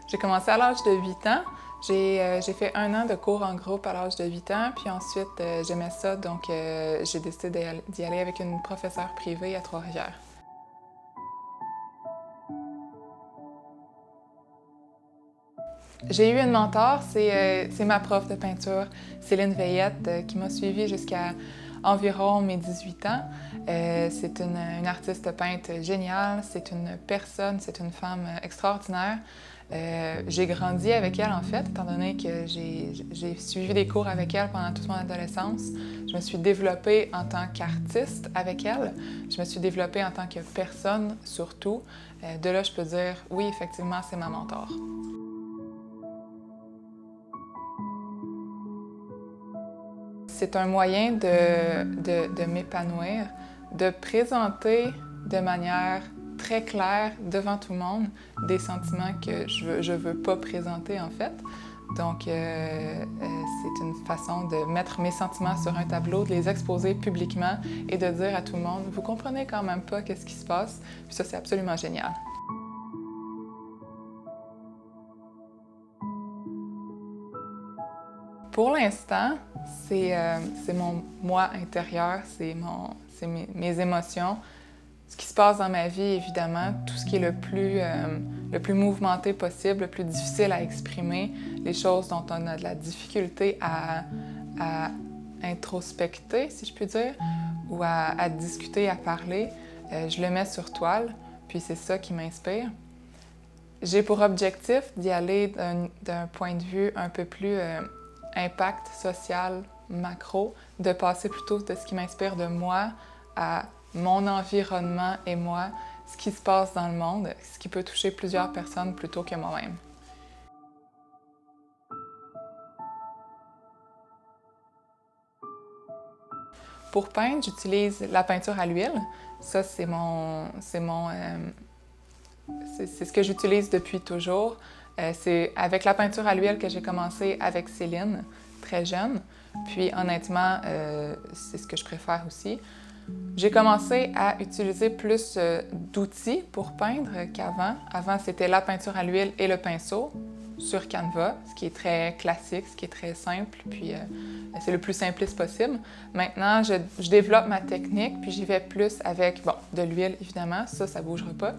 J'ai commencé à l'âge de 8 ans. J'ai fait 1 an de cours en groupe à l'âge de 8 ans, puis ensuite j'aimais ça, donc j'ai décidé d'y aller avec une professeure privée à Trois-Rivières. J'ai eu une mentor, c'est ma prof de peinture, Céline Veillette, qui m'a suivie jusqu'à environ mes 18 ans. C'est une artiste peintre géniale, c'est une personne, c'est une femme extraordinaire. J'ai grandi avec elle, en fait, étant donné que j'ai suivi des cours avec elle pendant toute mon adolescence. Je me suis développée en tant qu'artiste avec elle. Je me suis développée en tant que personne, surtout. De là, je peux dire, oui, effectivement, c'est ma mentor. C'est un moyen de m'épanouir, de présenter de manière très claire devant tout le monde des sentiments que je veux pas présenter en fait. Donc, c'est une façon de mettre mes sentiments sur un tableau, de les exposer publiquement et de dire à tout le monde, vous comprenez quand même pas qu'est-ce qui se passe. Puis ça, c'est absolument génial. Pour l'instant, c'est mon moi intérieur, c'est mes émotions. Ce qui se passe dans ma vie, évidemment, tout ce qui est le plus mouvementé possible, le plus difficile à exprimer, les choses dont on a de la difficulté à introspecter, si je puis dire, ou à discuter, à parler, je le mets sur toile, puis c'est ça qui m'inspire. J'ai pour objectif d'y aller d'un point de vue un peu plus impact social macro, de passer plutôt de ce qui m'inspire de moi à mon environnement et moi, ce qui se passe dans le monde, ce qui peut toucher plusieurs personnes plutôt que moi-même. Pour peindre, j'utilise la peinture à l'huile. Ça, c'est ce que j'utilise depuis toujours. C'est avec la peinture à l'huile que j'ai commencé avec Céline, très jeune. Puis honnêtement, c'est ce que je préfère aussi. J'ai commencé à utiliser plus d'outils pour peindre qu'avant. Avant, c'était la peinture à l'huile et le pinceau sur Canva, ce qui est très classique, ce qui est très simple, puis c'est le plus simpliste possible. Maintenant, je développe ma technique, puis j'y vais plus avec, bon, de l'huile évidemment, ça ne bougera pas,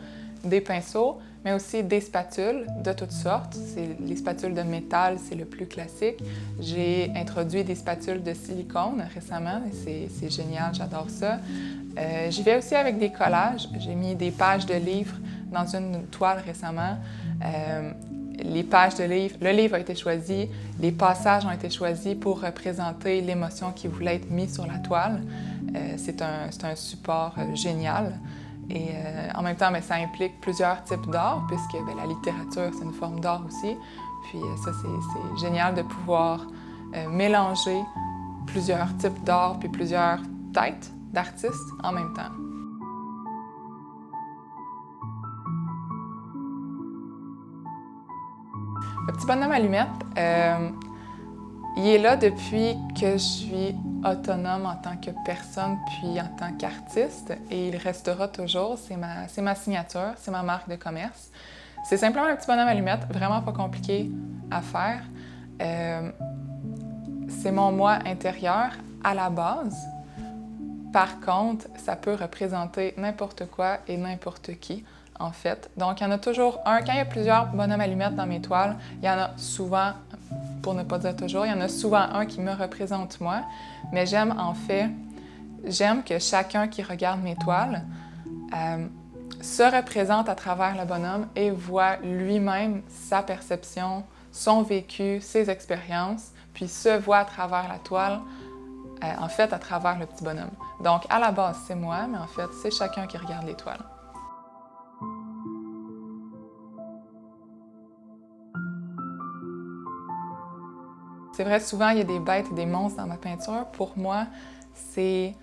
des pinceaux, mais aussi des spatules de toutes sortes. Les spatules de métal, c'est le plus classique. J'ai introduit des spatules de silicone récemment et c'est génial, j'adore ça. J'y vais aussi avec des collages. J'ai mis des pages de livres dans une toile récemment. Les pages de livres, le livre a été choisi, les passages ont été choisis pour représenter l'émotion qui voulait être mise sur la toile. C'est un support génial. Et en même temps, ça implique plusieurs types d'art, puisque la littérature, c'est une forme d'art aussi. Puis ça, c'est génial de pouvoir mélanger plusieurs types d'art puis plusieurs têtes d'artistes en même temps. Le petit bonhomme allumette, il est là depuis que je suis autonome en tant que personne puis en tant qu'artiste et il restera toujours. C'est ma signature, c'est ma marque de commerce. C'est simplement un petit bonhomme allumette, vraiment pas compliqué à faire. C'est mon moi intérieur à la base. Par contre, ça peut représenter n'importe quoi et n'importe qui, en fait. Donc, il y en a toujours un. Quand il y a plusieurs bonhommes allumettes dans mes toiles, il y en a souvent, pour ne pas dire toujours, il y en a souvent un qui me représente moi. Mais j'aime que chacun qui regarde mes toiles se représente à travers le bonhomme et voit lui-même sa perception, son vécu, ses expériences, puis se voit à travers la toile, en fait, à travers le petit bonhomme. Donc, à la base, c'est moi, mais en fait, c'est chacun qui regarde les toiles. C'est vrai, souvent, il y a des bêtes et des monstres dans ma peinture. Pour moi, c'est...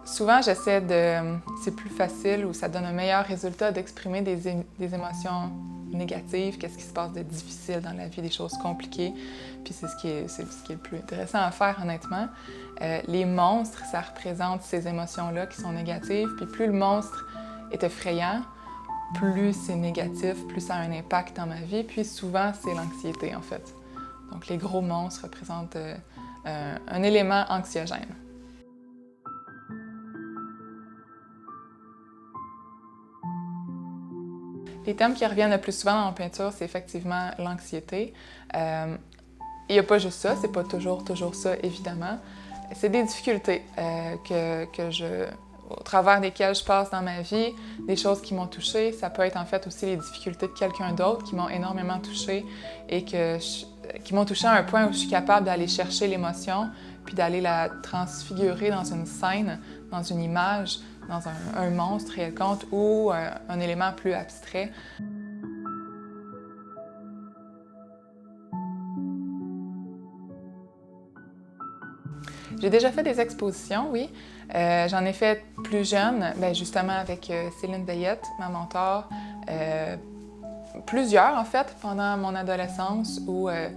souvent, c'est plus facile ou ça donne un meilleur résultat d'exprimer des émotions négatives, qu'est-ce qui se passe de difficile dans la vie, des choses compliquées. Puis c'est ce qui est le plus intéressant à faire, honnêtement. Les monstres, ça représente ces émotions-là qui sont négatives. Puis plus le monstre est effrayant, plus c'est négatif, plus ça a un impact dans ma vie. Puis souvent, c'est l'anxiété, en fait. Donc, les gros monstres représentent un élément anxiogène. Les thèmes qui reviennent le plus souvent dans ma peinture, c'est effectivement l'anxiété. Il n'y a pas juste ça, c'est pas toujours ça, évidemment. C'est des difficultés au travers desquelles je passe dans ma vie, des choses qui m'ont touchée. Ça peut être en fait aussi les difficultés de quelqu'un d'autre qui m'ont énormément touchée et qui m'ont touchée à un point où je suis capable d'aller chercher l'émotion puis d'aller la transfigurer dans une scène, dans une image, dans un monstre quelconque ou un élément plus abstrait. J'ai déjà fait des expositions, oui. J'en ai fait plus jeune, justement avec Céline Veillette, ma mentor. Plusieurs, en fait, pendant mon adolescence, où elle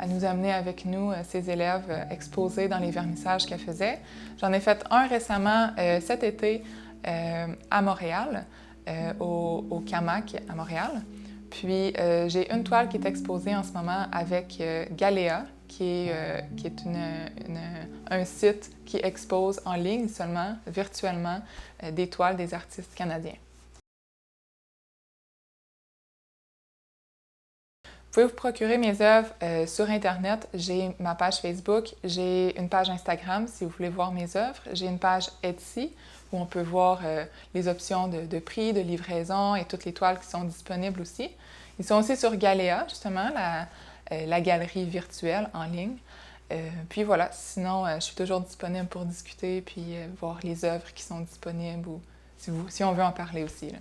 nous amenait avec nous, ses élèves, exposer dans les vernissages qu'elle faisait. J'en ai fait un récemment cet été à Montréal, au CAMAC à Montréal. Puis j'ai une toile qui est exposée en ce moment avec Galéa, qui est un site qui expose en ligne seulement, virtuellement, des toiles des artistes canadiens. Vous pouvez vous procurer mes œuvres sur Internet. J'ai ma page Facebook, j'ai une page Instagram si vous voulez voir mes œuvres. J'ai une page Etsy où on peut voir les options de prix, de livraison et toutes les toiles qui sont disponibles aussi. Ils sont aussi sur Galéa, justement, la galerie virtuelle en ligne. Puis voilà, sinon, je suis toujours disponible pour discuter puis voir les œuvres qui sont disponibles ou si on veut en parler aussi, là.